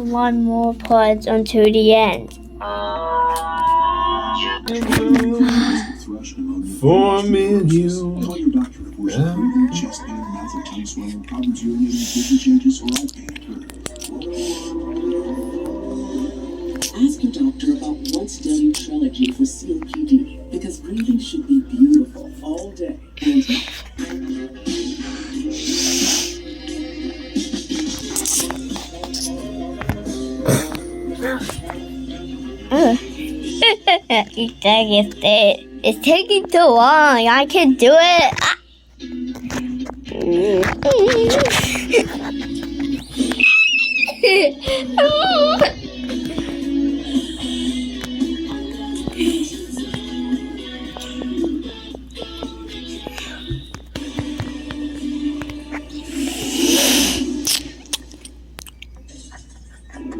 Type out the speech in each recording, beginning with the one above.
one more part until the end. For me and you. Ask your doctor about what's done in Trelegy for COPD, because breathing should be beautiful all day. It's taking too long. I can do it.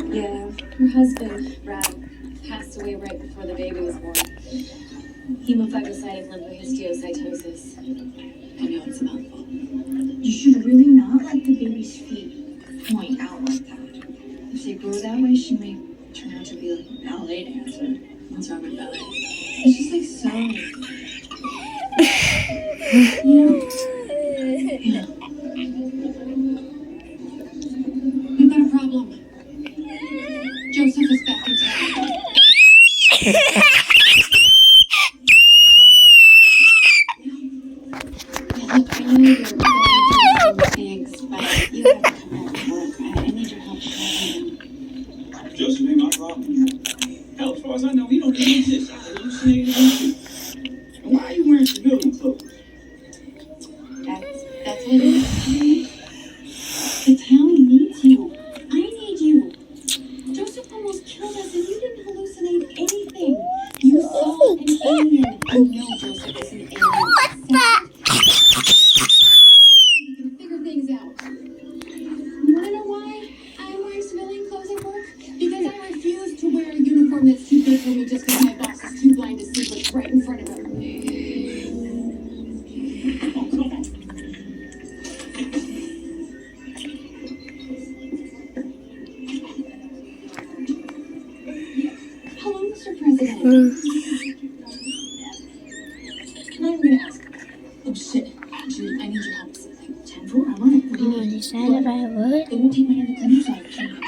Yeah, her husband, Brad, passed away right before the baby was born. Hemophagocytic lymphohistiocytosis. I know it's a mouthful. You should really not let the baby's feet point out like that. If they grow that way, she may turn out to be like a ballet dancer. What's wrong with ballet? It's just like so. You know? Yeah. We've got a problem. Joseph is back in town. Look, I know you're going through some things, but you have to come back to work. I need your help showing Joseph ain't my problem. Hell, as far as I know, he don't even exist. I hallucinated him too. And why are you wearing civilian clothes? That's what it is. The town needs you. I need you. Joseph almost killed us and you didn't hallucinate anything. You saw an alien. You know Joseph is an alien. We can figure things out. You wanna know why I'm wearing civilian clothes at work? Because I refuse to wear a uniform that's too big for me just because my boss is too blind to see what's right in front of him. Oh, come on. Hello, Mr. President. Can I even ask? Oh shit. Actually, I need your help with something. 10-4, I want it. You decided I would? It won't take my other clinics out of camp.